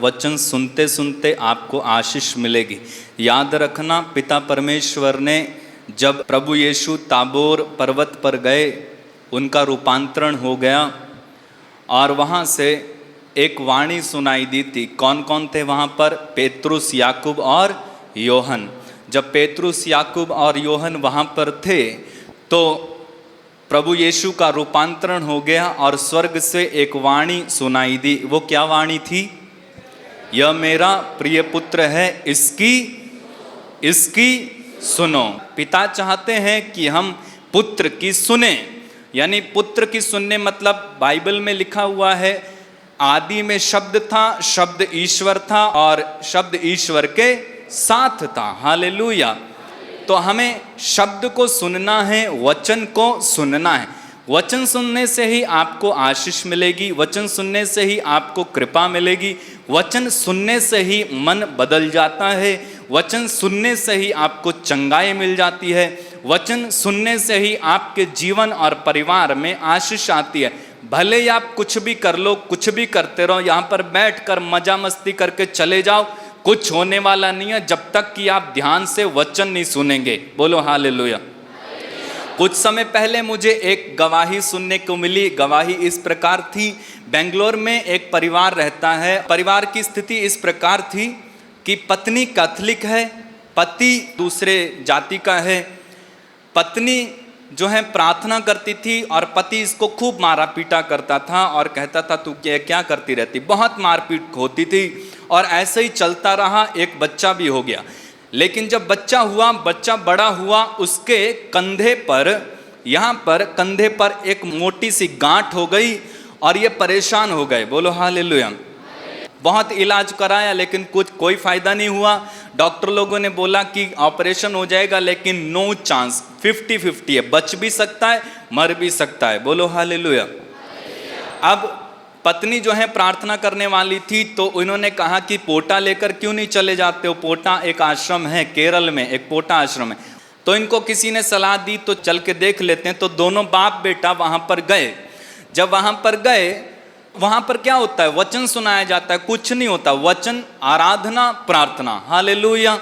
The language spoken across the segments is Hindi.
वचन सुनते सुनते आपको आशीष मिलेगी। याद रखना, पिता परमेश्वर ने जब प्रभु यीशु ताबोर पर्वत पर गए, उनका रूपांतरण हो गया और वहाँ से एक वाणी सुनाई दी थी। कौन कौन थे वहाँ पर? पेतरुस, याकूब और योहन। जब पेतरुस, याकूब और योहन वहाँ पर थे तो प्रभु यीशु का रूपांतरण हो गया और स्वर्ग से एक वाणी सुनाई दी। वो क्या वाणी थी? यह मेरा प्रिय पुत्र है, इसकी सुनो। पिता चाहते हैं कि हम पुत्र की सुने, यानी पुत्र की सुनने मतलब बाइबल में लिखा हुआ है, आदि में शब्द था, शब्द ईश्वर था और शब्द ईश्वर के साथ था। हालेलुया। तो हमें शब्द को सुनना है, वचन को सुनना है। वचन सुनने से ही आपको आशीष मिलेगी, वचन सुनने से ही आपको कृपा मिलेगी, वचन सुनने से ही मन बदल जाता है, वचन सुनने से ही आपको चंगाई मिल जाती है, वचन सुनने से ही आपके जीवन और परिवार में आशीष आती है। भले ही आप कुछ भी कर लो, कुछ भी करते रहो, यहाँ पर बैठकर मजा मस्ती करके चले जाओ, कुछ होने वाला नहीं है जब तक कि आप ध्यान से वचन नहीं सुनेंगे। बोलो हालेलुया। कुछ समय पहले मुझे एक गवाही सुनने को मिली। गवाही इस प्रकार थी, बेंगलोर में एक परिवार रहता है। परिवार की स्थिति इस प्रकार थी कि पत्नी कैथोलिक है, पति दूसरे जाति का है। पत्नी जो है प्रार्थना करती थी और पति इसको खूब मारा पीटा करता था और कहता था तू क्या करती रहती। बहुत मारपीट होती थी और ऐसे ही चलता रहा। एक बच्चा भी हो गया, लेकिन जब बच्चा हुआ, बच्चा बड़ा हुआ, उसके कंधे पर, यहाँ पर कंधे पर एक मोटी सी गांठ हो गई और ये परेशान हो गए। बोलो हालेलुया। बहुत इलाज कराया लेकिन कोई फायदा नहीं हुआ। डॉक्टर लोगों ने बोला कि ऑपरेशन हो जाएगा लेकिन नो चांस, 50-50 है, बच भी सकता है मर भी सकता है। बोलो हालेलुया। अब पत्नी जो है प्रार्थना करने वाली थी तो उन्होंने कहा कि पोटा लेकर क्यों नहीं चले जाते हो। पोटा एक आश्रम है केरल में, एक पोटा आश्रम है। तो इनको किसी ने सलाह दी तो चल के देख लेते हैं। तो दोनों बाप बेटा वहां पर गए। जब वहां पर गए, वहां पर क्या होता है? वचन सुनाया जाता है, कुछ नहीं होता। वचन, आराधना, प्रार्थना। हालेलुया।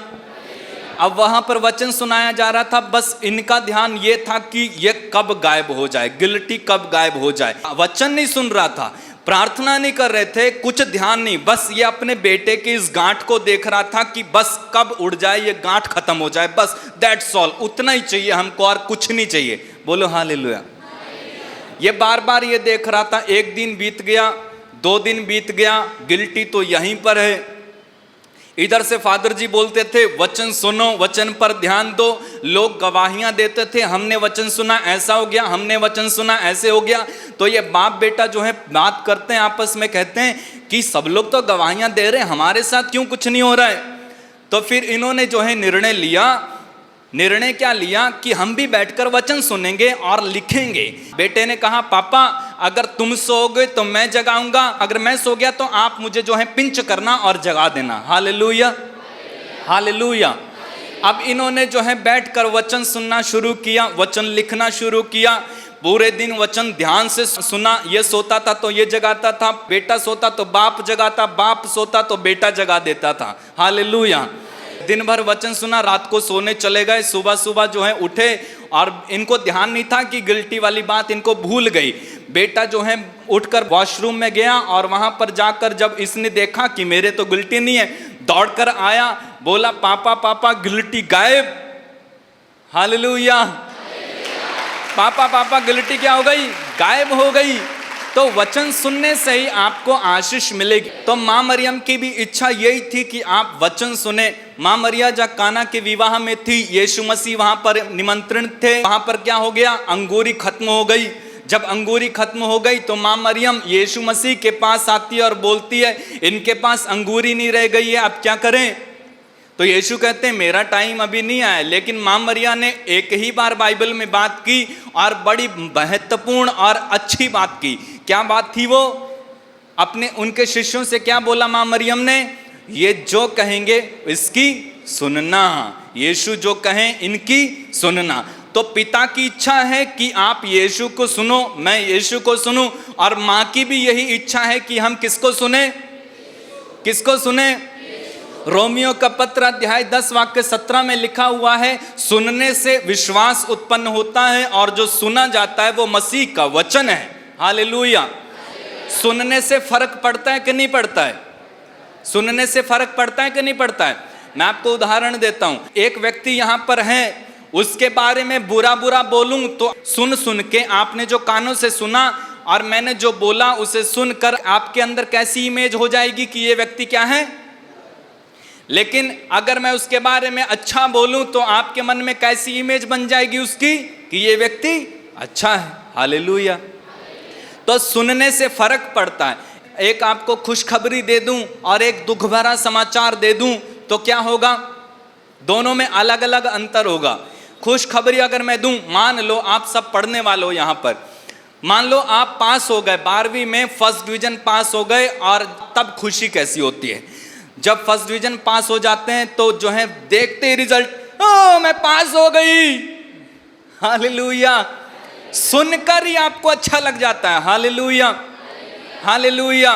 अब वहां पर वचन सुनाया जा रहा था, बस इनका ध्यान ये था कि ये कब गायब हो जाए, गिल्टी कब गायब हो जाए। वचन नहीं सुन रहा था, प्रार्थना नहीं कर रहे थे, कुछ ध्यान नहीं, बस ये अपने बेटे की इस गांठ को देख रहा था कि बस कब उड़ जाए, ये गांठ खत्म हो जाए, बस दैट्स ऑल, उतना ही चाहिए हमको और कुछ नहीं चाहिए। बोलो हालेलुया। ये बार बार ये देख रहा था। एक दिन बीत गया, 2 दिन बीत गया, गिल्टी तो यहीं पर है। इधर से फादर जी बोलते थे वचन सुनो, वचन पर ध्यान दो। लोग गवाहियां देते थे, हमने वचन सुना ऐसा हो गया, हमने वचन सुना ऐसे हो गया। तो ये बाप बेटा जो है बात करते हैं आपस में, कहते हैं कि सब लोग तो गवाहियां दे रहे हैं, हमारे साथ क्यों कुछ नहीं हो रहा है। तो फिर इन्होंने जो है निर्णय क्या लिया कि हम भी बैठकर वचन सुनेंगे और लिखेंगे। बेटे ने कहा पापा अगर तुम सोओगे तो मैं जगाऊंगा, अगर मैं सो गया तो आप मुझे जो है पिंच करना और जगा देना। Hallelujah, hallelujah. अब इन्होंने जो है बैठकर वचन सुनना शुरू किया, वचन लिखना शुरू किया। पूरे दिन वचन ध्यान से सुना। ये सोता था तो ये जगाता था, बेटा सोता तो बाप जगाता, बाप सोता तो बेटा जगा देता था। हालेलुया। दिन भर वचन सुना, रात को सोने चले गए। सुबह सुबह जो है उठे और इनको ध्यान नहीं था कि गिल्टी वाली बात इनको भूल गई। बेटा जो है उठकर वॉशरूम में गया और वहां पर जाकर जब इसने देखा कि मेरे तो गिल्टी नहीं है, दौड़कर आया, बोला पापा पापा गिल्टी गायब। हालेलुया। पापा पापा गिल्टी क्या हो गई? गायब हो गई। तो वचन सुनने से ही आपको आशीष मिलेगी। तो माँ मरियम की भी इच्छा यही थी कि आप वचन सुने। माँ मरिया जब काना के विवाह में थी, यीशु मसीह वहां पर निमंत्रण थे। वहां पर क्या हो गया? अंगूरी खत्म हो गई। जब अंगूरी खत्म हो गई तो माँ मरियम यीशु मसीह के पास आती है और बोलती है इनके पास अंगूरी नहीं रह गई है, अब क्या करें? तो यीशु कहते हैं मेरा टाइम अभी नहीं आया। लेकिन माँ मरिया ने एक ही बार बाइबल में बात की और बड़ी महत्वपूर्ण और अच्छी बात की। क्या बात थी वो? अपने उनके शिष्यों से क्या बोला माँ मरियम ने? ये जो कहेंगे इसकी सुनना, यीशु जो कहें इनकी सुनना। तो पिता की इच्छा है कि आप यीशु को सुनो, मैं यीशु को सुनूं, और माँ की भी यही इच्छा है कि हम किसको सुने? किसको सुने? रोमियो का पत्र अध्याय 10 वाक्य 17 में लिखा हुआ है, सुनने से विश्वास उत्पन्न होता है और जो सुना जाता है वो मसीह का वचन है। हालेलुया। सुनने से फर्क पड़ता है कि नहीं पड़ता है? सुनने से फर्क पड़ता है कि नहीं पड़ता है? मैं आपको उदाहरण देता हूं। एक व्यक्ति यहां पर है, उसके बारे में बुरा बुरा बोलूं तो सुन सुन के आपने जो कानों से सुना और मैंने जो बोला उसे सुनकर आपके अंदर कैसी इमेज हो जाएगी कि ये व्यक्ति क्या है। लेकिन अगर मैं उसके बारे में अच्छा बोलूं तो आपके मन में कैसी इमेज बन जाएगी उसकी कि ये व्यक्ति अच्छा है। हालेलुया। तो सुनने से फर्क पड़ता है। एक आपको खुशखबरी दे दूं और एक दुख भरा समाचार दे दूं तो क्या होगा? दोनों में अलग अलग अंतर होगा। खुशखबरी अगर मैं दूं, मान लो आप सब पढ़ने वाले हो यहां पर, मान लो आप पास हो गए 12वीं में, फर्स्ट डिवीजन पास हो गए, और तब खुशी कैसी होती है जब फर्स्ट डिवीजन पास हो जाते हैं तो जो है देखते ही रिजल्ट, ओ मैं पास हो गई। हालेलुया। सुनकर ही आपको अच्छा लग जाता है। Hallelujah, hallelujah.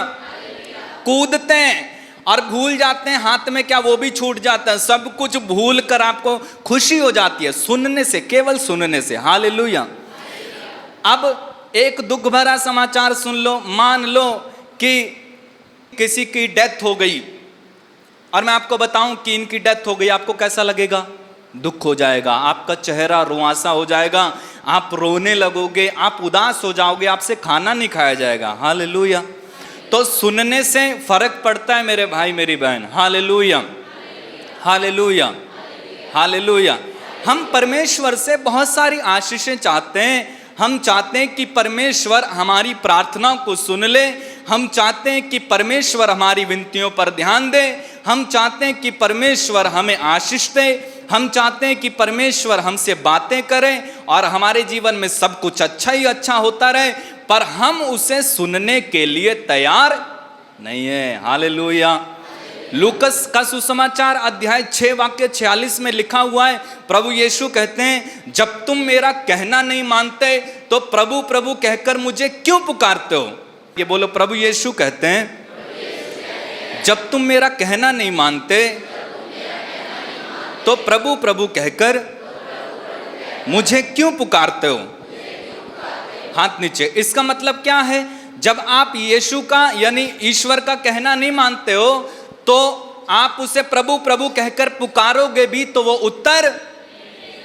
कूदते हैं और भूल जाते हैं हाथ में क्या, वो भी छूट जाता है। सब कुछ भूल कर आपको खुशी हो जाती है सुनने से, केवल सुनने से। हालेलुया। अब एक दुख भरा समाचार सुन लो। मान लो कि किसी की डेथ हो गई और मैं आपको बताऊं कि इनकी डेथ हो गई, आपको कैसा लगेगा? दुख हो जाएगा, आपका चेहरा रुआंसा हो जाएगा, आप रोने लगोगे, आप उदास हो जाओगे, आपसे खाना नहीं खाया जाएगा। हालेलुया। तो सुनने से फर्क पड़ता है मेरे भाई मेरी बहन। Hallelujah, hallelujah, hallelujah. हम परमेश्वर से बहुत सारी आशीषें चाहते हैं। हम चाहते हैं कि परमेश्वर हमारी प्रार्थना को सुन ले। हम चाहते हैं कि परमेश्वर हमारी विनतियों पर ध्यान दे। हम चाहते हैं कि परमेश्वर हमें आशीष दे। हम चाहते हैं कि परमेश्वर हमसे बातें करें और हमारे जीवन में सब कुछ अच्छा ही अच्छा होता रहे, पर हम उसे सुनने के लिए तैयार नहीं है। हालेलुया। लूकस का सुसमाचार अध्याय 6 वाक्य 46 में लिखा हुआ है, प्रभु यीशु कहते हैं, जब तुम मेरा कहना नहीं मानते तो प्रभु प्रभु कहकर मुझे क्यों पुकारते हो? ये बोलो, प्रभु यीशु कहते हैं, जब तुम मेरा कहना नहीं मानते तो प्रभु प्रभु कहकर मुझे क्यों पुकारते हो? हाथ नीचे। इसका मतलब क्या है? जब आप यीशु का यानी ईश्वर का कहना नहीं मानते हो तो आप उसे प्रभु प्रभु कहकर पुकारोगे भी तो वो उत्तर,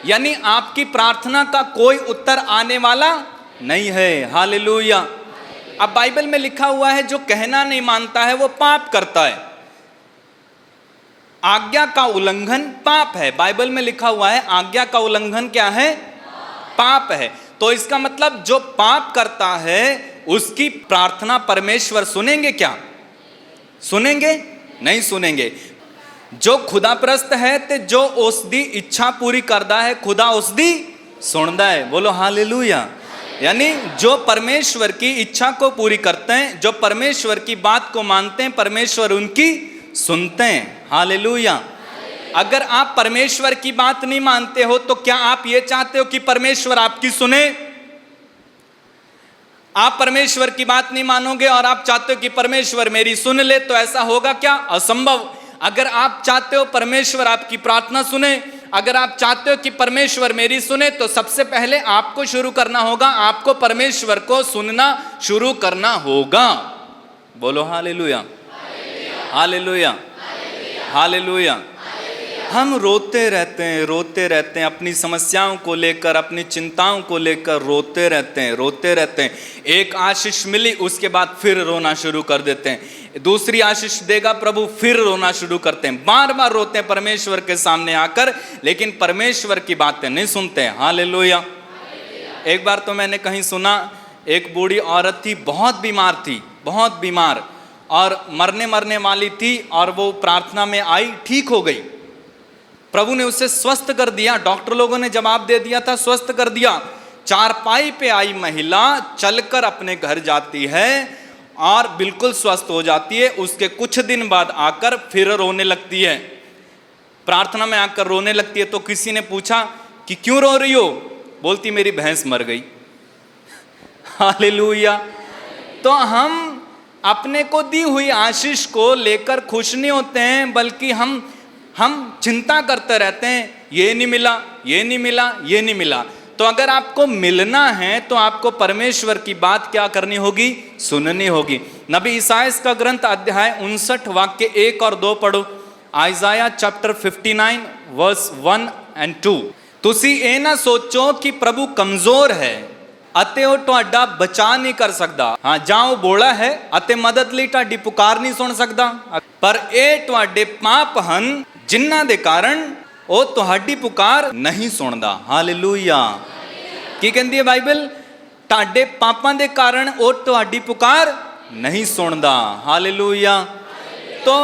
यानी आपकी प्रार्थना का कोई उत्तर आने वाला नहीं है। हालेलुया। अब बाइबल में लिखा हुआ है, जो कहना नहीं मानता है वो पाप करता है। आज्ञा का उल्लंघन पाप है। बाइबल में लिखा हुआ है आज्ञा का उल्लंघन क्या है? पाप है। तो इसका मतलब जो पाप करता है उसकी प्रार्थना परमेश्वर सुनेंगे क्या? सुनेंगे? नहीं सुनेंगे। जो खुदाप्रस्त है ते जो उसकी इच्छा पूरी करता है खुदा उसकी सुनता है। बोलो हालेलुया। यानी जो परमेश्वर की इच्छा को पूरी करते हैं, जो परमेश्वर की बात को मानते हैं, परमेश्वर उनकी सुनते हैं। हालेलुया। अगर आप परमेश्वर की बात नहीं मानते हो तो क्या आप ये चाहते हो कि परमेश्वर आपकी सुने? आप परमेश्वर की बात नहीं मानोगे और आप चाहते हो कि परमेश्वर मेरी सुन ले, तो ऐसा होगा क्या? असंभव। अगर आप चाहते हो परमेश्वर आपकी प्रार्थना सुने, अगर आप चाहते हो कि परमेश्वर मेरी सुने, तो सबसे पहले आपको शुरू करना होगा, आपको परमेश्वर को सुनना शुरू करना होगा। बोलो हालेलुया, हालेलुया, हालेलुया। हम रोते रहते हैं अपनी समस्याओं को लेकर, अपनी चिंताओं को लेकर रोते रहते हैं। एक आशीष मिली उसके बाद फिर रोना शुरू कर देते हैं। दूसरी आशीष देगा प्रभु, फिर रोना शुरू करते हैं। बार बार रोते हैं परमेश्वर के सामने आकर, लेकिन परमेश्वर की बातें नहीं सुनते हैं। हालेलुया। एक बार तो मैंने कहीं सुना, एक बूढ़ी औरत थी, बहुत बीमार और मरने वाली थी, और वो प्रार्थना में आई, ठीक हो गई। प्रभु ने उसे स्वस्थ कर दिया। डॉक्टर लोगों ने जवाब दे दिया था, स्वस्थ कर दिया। चारपाई पे आई महिला चलकर अपने घर जाती है और बिल्कुल स्वस्थ हो जाती है। उसके कुछ दिन बाद आकर फिर रोने लगती है, प्रार्थना में आकर रोने लगती है। तो किसी ने पूछा कि क्यों रो रही हो? बोलती मेरी भैंस मर गई। हालेलुया। तो हम अपने को दी हुई आशीष को लेकर खुश नहीं होते हैं, बल्कि हम चिंता करते रहते हैं, ये नहीं मिला, ये नहीं मिला, ये नहीं मिला। तो अगर आपको मिलना है तो आपको परमेश्वर की बात क्या करनी होगी? सुननी होगी। नबी ईसाइयाह का ग्रंथ अध्याय 59 वाक्य 1 और 2 पढ़ो। Isaiah chapter 59 verse 1 and 2। तुसी ये ना सोचो कि प्रभु कमजोर है अते वो ਤੁਹਾਡਾ बचा नहीं कर सकता। हाँ, जाओ बोला है अते मदद ਲਈ ਤੁਹਾਡੀ पुकार नहीं सुन सकता, पर ਇਹ ਤੁਹਾਡੇ पाप ਹਨ जिन्हां दे कारण ਉਹ ਤੁਹਾਡੀ ਪੁਕਾਰ नहीं सुनदा। हालेलुया। ਕੀ ਕਹਿੰਦੀ ਹੈ ਬਾਈਬਲ? ਤੁਹਾਡੇ ਪਾਪਾਂ ਦੇ ਕਾਰਨ ਉਹ ਤੁਹਾਡੀ पुकार नहीं सुनदा। हालेलुया। तो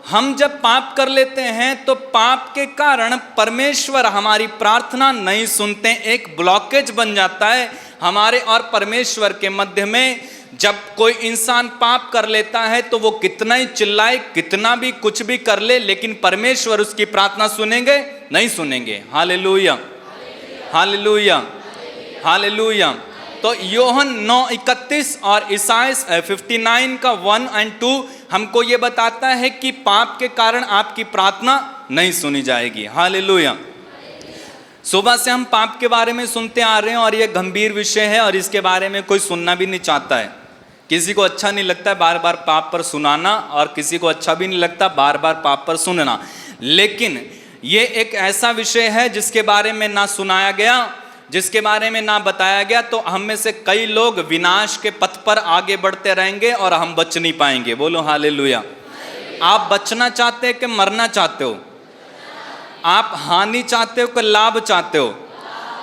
हम जब पाप कर लेते हैं तो पाप के कारण परमेश्वर हमारी प्रार्थना नहीं सुनते, एक ब्लॉकेज बन जाता है हमारे और परमेश्वर के मध्य में। जब कोई इंसान पाप कर लेता है तो वो कितना ही चिल्लाए, कितना भी कुछ भी कर ले, लेकिन परमेश्वर उसकी प्रार्थना सुनेंगे? नहीं सुनेंगे। Hallelujah, hallelujah, hallelujah. तो यूहन्ना 9:31 और ईसाइया 59 का 1 और 2 हमको ये बताता है कि पाप के कारण आपकी प्रार्थना नहीं सुनी जाएगी। हालेलुया। सुबह से हम पाप के बारे में सुनते आ रहे हैं और ये गंभीर विषय है और इसके बारे में कोई सुनना भी नहीं चाहता है। किसी को अच्छा नहीं लगता है बार बार पाप पर सुनाना, और किसी को अच्छा भी नहीं लगता बार बार पाप पर सुनना। लेकिन ये एक ऐसा विषय है जिसके बारे में ना सुनाया गया, जिसके बारे में ना बताया गया, तो हम में से कई लोग विनाश के पथ पर आगे बढ़ते रहेंगे और हम बच नहीं पाएंगे। बोलो हालेलुया। आप बचना चाहते हैं कि मरना चाहते हो? आप हानि चाहते हो कि लाभ चाहते हो?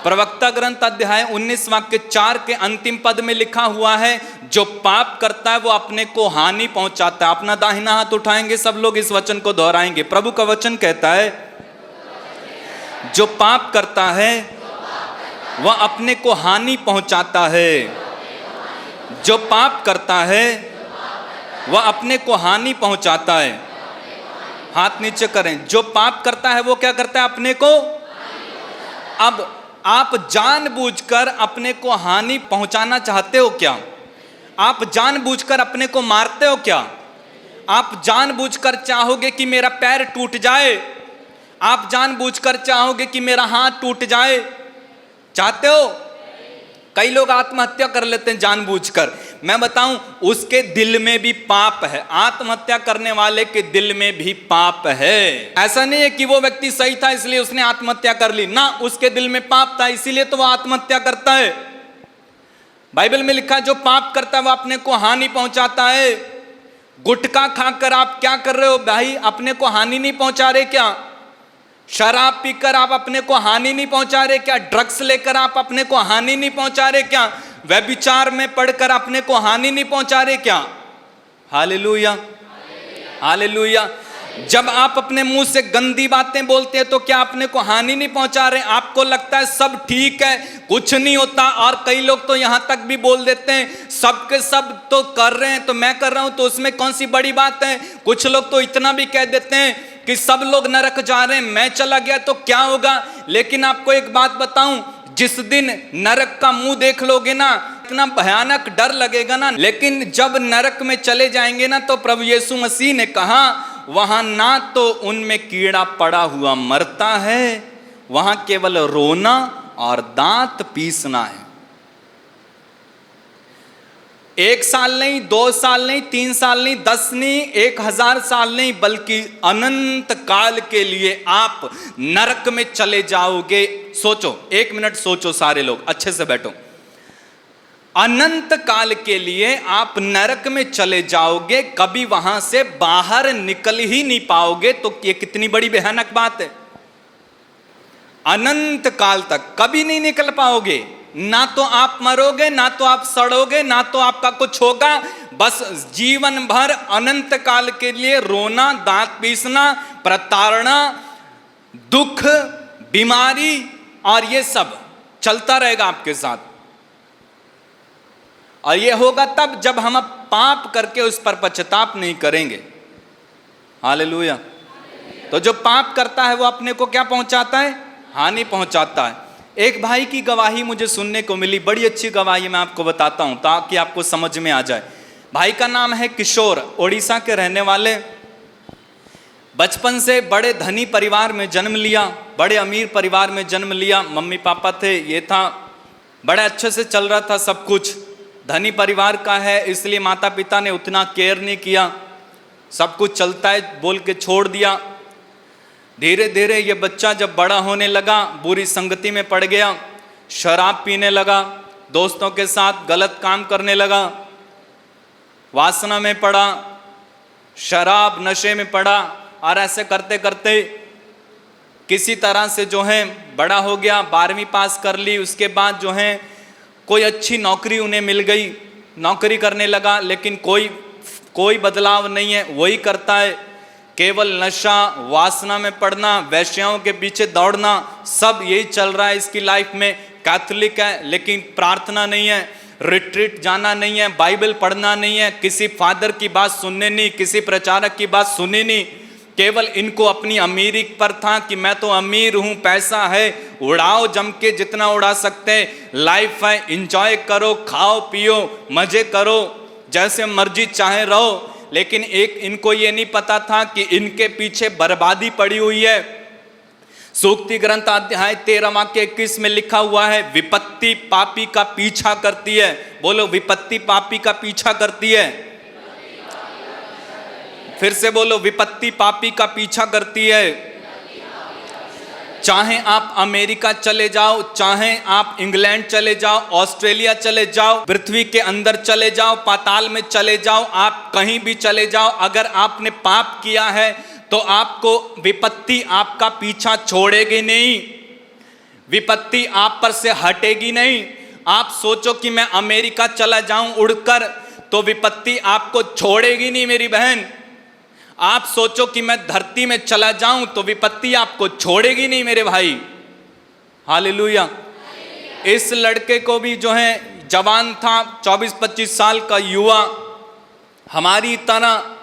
प्रवक्ता ग्रंथ अध्याय 19 वाक्य 4 के अंतिम पद में लिखा हुआ है, जो पाप करता है वो अपने को हानि पहुंचाता है। अपना दाहिना हाथ उठाएंगे सब लोग, इस वचन को दोहराएंगे। प्रभु का वचन कहता है, जो पाप करता है वह अपने को हानि पहुंचाता है। जो पाप करता है वह अपने को हानि पहुंचाता है। हाथ नीचे करें। जो पाप करता है वो क्या करता है? अपने को। अब आप जानबूझकर अपने को हानि पहुंचाना चाहते हो क्या? आप जानबूझकर अपने को मारते हो क्या? आप जानबूझकर चाहोगे कि मेरा पैर टूट जाए? आप जानबूझकर चाहोगे कि मेरा हाथ टूट जाए? चाहते हो? कई लोग आत्महत्या कर लेते हैं जानबूझकर। मैं बताऊं, उसके दिल में भी पाप है। आत्महत्या करने वाले के दिल में भी पाप है। ऐसा नहीं है कि वो व्यक्ति सही था इसलिए उसने आत्महत्या कर ली, ना, उसके दिल में पाप था इसीलिए तो वो आत्महत्या करता है। बाइबल में लिखा है, जो पाप करता है वो अपने को हानि पहुंचाता है। गुटखा खाकर आप क्या कर रहे हो भाई? अपने को हानि नहीं पहुंचा रहे क्या? शराब पीकर आप अपने को हानि नहीं पहुंचा रहे क्या? ड्रग्स लेकर आप अपने को हानि नहीं पहुंचा रहे क्या? व्यभिचार में पढ़कर अपने को हानि नहीं पहुंचा रहे क्या? Hallelujah, hallelujah. जब आप अपने मुंह से गंदी बातें बोलते हैं तो क्या अपने को हानि नहीं पहुंचा रहे? आपको लगता है सब ठीक है, कुछ नहीं होता। और कई लोग तो यहां तक भी बोल देते हैं, सबके सब तो कर रहे हैं तो मैं कर रहा हूं तो उसमें कौन सी बड़ी बात है। कुछ लोग तो इतना भी कह देते हैं कि सब लोग नरक जा रहे हैं, मैं चला गया तो क्या होगा। लेकिन आपको एक बात बताऊं, जिस दिन नरक का मुंह देख लोगे ना, इतना भयानक डर लगेगा ना। लेकिन जब नरक में चले जाएंगे ना, तो प्रभु यीशु मसीह ने कहा, वहां ना तो उनमें कीड़ा पड़ा हुआ मरता है, वहां केवल रोना और दांत पीसना है। 1 साल नहीं, 2 साल नहीं, 3 साल नहीं, 10 नहीं, 1000 साल नहीं, बल्कि अनंत काल के लिए आप नरक में चले जाओगे। सोचो, 1 मिनट सोचो सारे लोग, अच्छे से बैठो। अनंत काल के लिए आप नरक में चले जाओगे, कभी वहां से बाहर निकल ही नहीं पाओगे। तो ये कितनी बड़ी भयानक बात है। अनंत काल तक कभी नहीं निकल पाओगे। ना तो आप मरोगे, ना तो आप सड़ोगे, ना तो आपका कुछ होगा। बस जीवन भर अनंत काल के लिए रोना, दांत पीसना, प्रताड़ना, दुख, बीमारी और ये सब चलता रहेगा आपके साथ। और ये होगा तब जब हम अब पाप करके उस पर पश्चाताप नहीं करेंगे। हालेलुया। तो जो पाप करता है वो अपने को क्या पहुंचाता है? हानि पहुंचाता है। एक भाई की गवाही मुझे सुनने को मिली, बड़ी अच्छी गवाही, मैं आपको बताता हूं ताकि आपको समझ में आ जाए। भाई का नाम है किशोर, ओडिशा के रहने वाले। बचपन से बड़े धनी परिवार में जन्म लिया, बड़े अमीर परिवार में जन्म लिया। मम्मी पापा थे, ये था, बड़े अच्छे से चल रहा था सब कुछ। धनी परिवार का है इसलिए माता पिता ने उतना केयर नहीं किया, सब कुछ चलता है बोल के छोड़ दिया। धीरे धीरे ये बच्चा जब बड़ा होने लगा, बुरी संगति में पड़ गया, शराब पीने लगा, दोस्तों के साथ गलत काम करने लगा, वासना में पड़ा, शराब नशे में पड़ा, और ऐसे करते करते किसी तरह से जो है बड़ा हो गया। 12वीं पास कर ली, उसके बाद जो है कोई अच्छी नौकरी उन्हें मिल गई, नौकरी करने लगा, लेकिन कोई बदलाव नहीं है, वही करता है, केवल नशा, वासना में पड़ना, वैश्याओं के पीछे दौड़ना, सब यही चल रहा है इसकी लाइफ में। कैथोलिक है लेकिन प्रार्थना नहीं है, रिट्रीट जाना नहीं है, बाइबल पढ़ना नहीं है, किसी फादर की बात सुनने नहीं, किसी प्रचारक की बात सुनी नहीं। केवल इनको अपनी अमीरी पर था कि मैं तो अमीर हूँ, पैसा है, उड़ाओ जम के जितना उड़ा सकते हैं, लाइफ है, इंजॉय करो, खाओ पियो, मजे करो, जैसे मर्जी चाहे रहो। लेकिन एक इनको ये नहीं पता था कि इनके पीछे बर्बादी पड़ी हुई है। सूक्ति ग्रंथ अध्याय 13 वाक्य 21 में लिखा हुआ है, विपत्ति पापी का पीछा करती है। बोलो, विपत्ति पापी का पीछा करती है। फिर से बोलो, विपत्ति पापी का पीछा करती है। चाहे आप अमेरिका चले जाओ, चाहे आप इंग्लैंड चले जाओ, ऑस्ट्रेलिया चले जाओ, पृथ्वी के अंदर चले जाओ, पाताल में चले जाओ, आप कहीं भी चले जाओ, अगर आपने पाप किया है तो आपको विपत्ति आपका पीछा छोड़ेगी नहीं, विपत्ति आप पर से हटेगी नहीं। आप सोचो कि मैं अमेरिका चला जाऊं उड़कर, तो विपत्ति आपको छोड़ेगी नहीं मेरी बहन। आप सोचो कि मैं धरती में चला जाऊं तो विपत्ति आपको छोड़ेगी नहीं मेरे भाई। हालेलुया। इस लड़के को भी जो है जवान था, 24-25 साल का युवा, हमारी तरह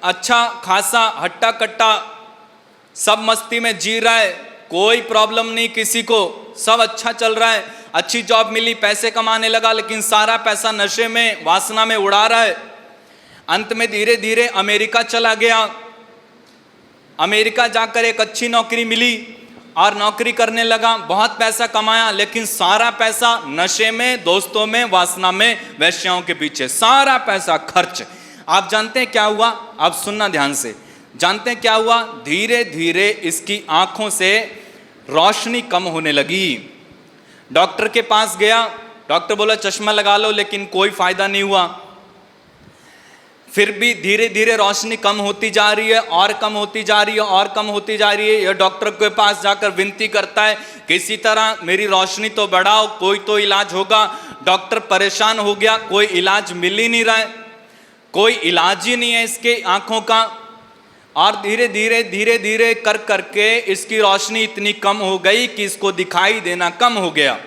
अच्छा खासा हट्टा कट्टा सब मस्ती में जी रहा है, कोई प्रॉब्लम नहीं किसी को, सब अच्छा चल रहा है, अच्छी जॉब मिली, पैसे कमाने लगा, लेकिन सारा पैसा नशे में, वासना में उड़ा रहा है। अंत में धीरे धीरे अमेरिका चला गया। अमेरिका जाकर एक अच्छी नौकरी मिली और नौकरी करने लगा, बहुत पैसा कमाया, लेकिन सारा पैसा नशे में, दोस्तों में, वासना में, वैश्याओं के पीछे, सारा पैसा खर्च। आप जानते हैं क्या हुआ? आप सुनना ध्यान से। जानते हैं क्या हुआ? धीरे धीरे इसकी आंखों से रोशनी कम होने लगी। डॉक्टर के पास गया, डॉक्टर बोला चश्मा लगा लो, लेकिन कोई फायदा नहीं हुआ। फिर भी धीरे धीरे रोशनी कम होती जा रही है, और कम होती जा रही है, और कम होती जा रही है। यह डॉक्टर के पास जाकर विनती करता है, किसी तरह मेरी रोशनी तो बढ़ाओ, कोई तो इलाज होगा। डॉक्टर परेशान हो गया, कोई इलाज मिल ही नहीं रहा है, कोई इलाज ही नहीं है इसके आंखों का। और धीरे धीरे कर करके इसकी रोशनी इतनी कम हो गई कि इसको दिखाई देना कम हो गया।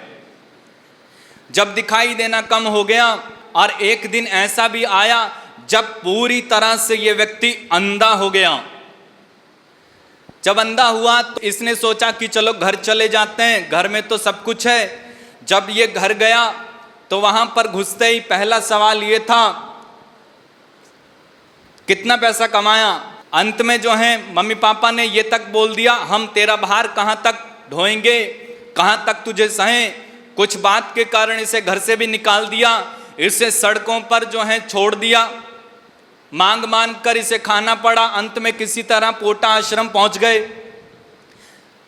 जब दिखाई देना कम हो गया, और एक दिन ऐसा भी आया जब पूरी तरह से ये व्यक्ति अंधा हो गया। जब अंधा हुआ तो इसने सोचा कि चलो घर चले जाते हैं, घर में तो सब कुछ है। जब ये घर गया तो वहां पर घुसते ही पहला सवाल ये था, कितना पैसा कमाया? अंत में जो है मम्मी पापा ने ये तक बोल दिया, हम तेरा भार कहां तक ढोएंगे, कहां तक तुझे सहें। कुछ बात के कारण इसे घर से भी निकाल दिया, इसे सड़कों पर जो है छोड़ दिया, मांग मांग कर इसे खाना पड़ा। अंत में किसी तरह पोटा आश्रम पहुंच गए,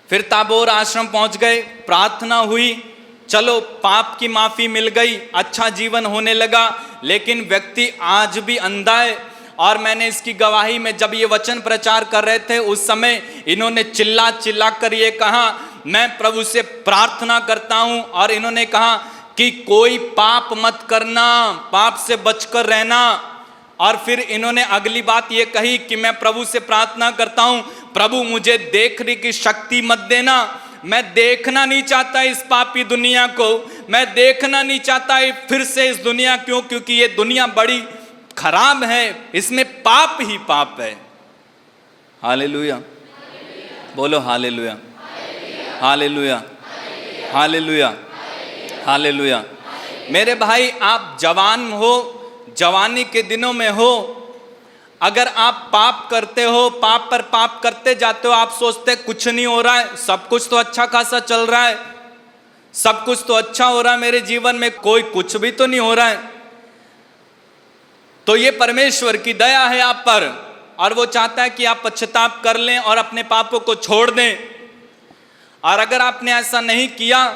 फिर ताबोर आश्रम पहुंच गए, प्रार्थना हुई, चलो पाप की माफी मिल गई, अच्छा जीवन होने लगा। लेकिन व्यक्ति आज भी अंधा है। और मैंने इसकी गवाही में जब ये वचन प्रचार कर रहे थे, उस समय इन्होंने चिल्ला चिल्ला कर ये कहा, मैं प्रभु से प्रार्थना करता हूं। और इन्होंने कहा कि कोई पाप मत करना, पाप से बचकर रहना। और फिर इन्होंने अगली बात ये कही कि मैं प्रभु से प्रार्थना करता हूं, प्रभु मुझे देखने की शक्ति मत देना, मैं देखना नहीं चाहता इस पापी दुनिया को, मैं देखना नहीं चाहता फिर से इस दुनिया क्योंकि ये दुनिया बड़ी खराब है, इसमें पाप ही पाप है। हालेलुया, बोलो हालेलुया, हालेलुया, हालेलुया, हालेलुया। मेरे भाई, आप जवान हो, जवानी के दिनों में हो, अगर आप पाप करते हो, पाप पर पाप करते जाते हो, आप सोचते कुछ नहीं हो रहा है, सब कुछ तो अच्छा खासा चल रहा है, सब कुछ तो अच्छा हो रहा है मेरे जीवन में, कोई कुछ भी तो नहीं हो रहा है, तो ये परमेश्वर की दया है आप पर और वो चाहता है कि आप पश्चाताप कर लें और अपने पापों को छोड़ दें। और अगर आपने ऐसा नहीं किया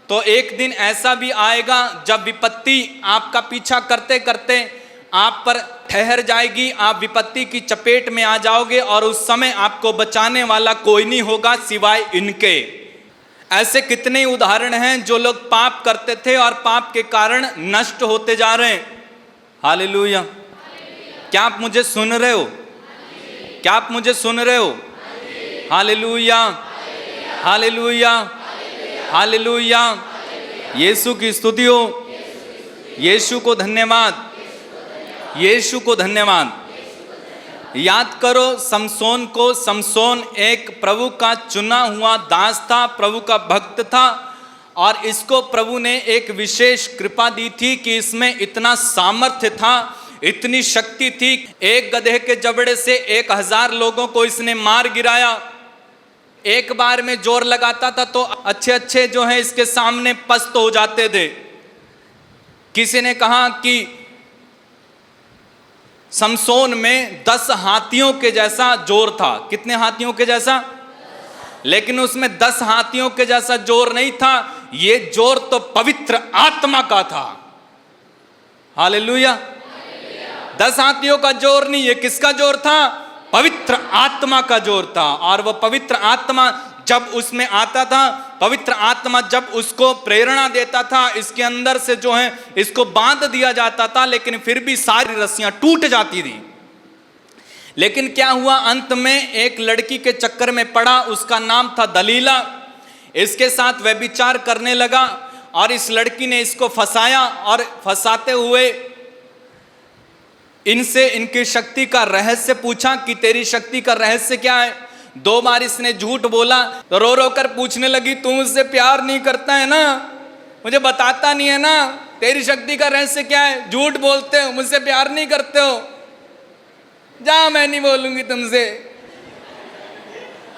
तो एक दिन ऐसा भी आएगा जब विपत्ति आपका पीछा करते करते आप पर ठहर जाएगी, आप विपत्ति की चपेट में आ जाओगे और उस समय आपको बचाने वाला कोई नहीं होगा सिवाय इनके। ऐसे कितने उदाहरण हैं जो लोग पाप करते थे और पाप के कारण नष्ट होते जा रहे हैं। हालेलुया। क्या आप मुझे सुन रहे हो? क्या आप मुझे सुन रहे हो? Hallelujah, hallelujah, hallelujah. यीशु की स्तुति हो, यीशु को धन्यवाद, यीशु को धन्यवाद। याद करो समसोन को, समसोन एक प्रभु का चुना हुआ दास था, प्रभु का भक्त था और इसको प्रभु ने एक विशेष कृपा दी थी कि इसमें इतना सामर्थ्य था, इतनी शक्ति थी। एक गधे के जबड़े से 1000 लोगों को इसने मार गिराया। एक बार में जोर लगाता था तो अच्छे अच्छे जो है इसके सामने पस्त हो जाते थे। किसी ने कहा कि समसोन में 10 हाथियों के जैसा जोर था। कितने हाथियों के जैसा? लेकिन उसमें 10 हाथियों के जैसा जोर नहीं था, ये जोर तो पवित्र आत्मा का था। हालेलुया। 10 हाथियों का जोर नहीं, ये किसका जोर था? पवित्र आत्मा का जोर था। और वह पवित्र आत्मा जब उसमें आता था, पवित्र आत्मा जब उसको प्रेरणा देता था, इसके अंदर से जो है इसको बांध दिया जाता था, लेकिन फिर भी सारी रस्सियां टूट जाती थी। लेकिन क्या हुआ, अंत में एक लड़की के चक्कर में पड़ा, उसका नाम था दलीला। इसके साथ व्यभिचार करने लगा और इस लड़की ने इसको फंसाया और फंसाते हुए इनसे इनकी शक्ति का रहस्य पूछा कि तेरी शक्ति का रहस्य क्या है। 2 बार इसने झूठ बोला तो रो रो कर पूछने लगी, तू मुझसे प्यार नहीं करता है ना, मुझे बताता नहीं है ना, तेरी शक्ति का रहस्य क्या है? झूठ बोलते हो, मुझसे प्यार नहीं करते हो, जा मैं नहीं बोलूंगी तुमसे।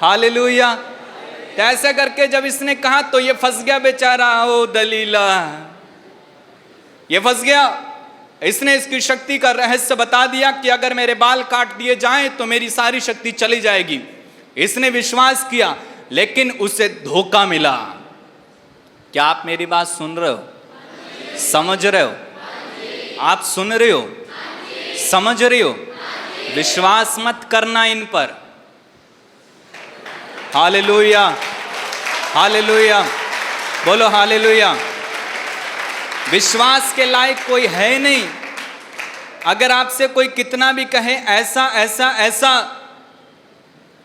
हालेलुया। ऐसे करके जब इसने कहा तो ये फंस गया बेचारा, ओ दलीला, ये फंस गया। इसने इसकी शक्ति का रहस्य बता दिया कि अगर मेरे बाल काट दिए जाएं तो मेरी सारी शक्ति चली जाएगी। इसने विश्वास किया, लेकिन उसे धोखा मिला। क्या आप मेरी बात सुन रहे हो? समझ रहे हो? आप सुन रहे हो? समझ रहे हो? विश्वास मत करना इन पर। हालेलुया, हालेलुया, बोलो हालेलुया। विश्वास के लायक कोई है नहीं। अगर आपसे कोई कितना भी कहे ऐसा ऐसा ऐसा,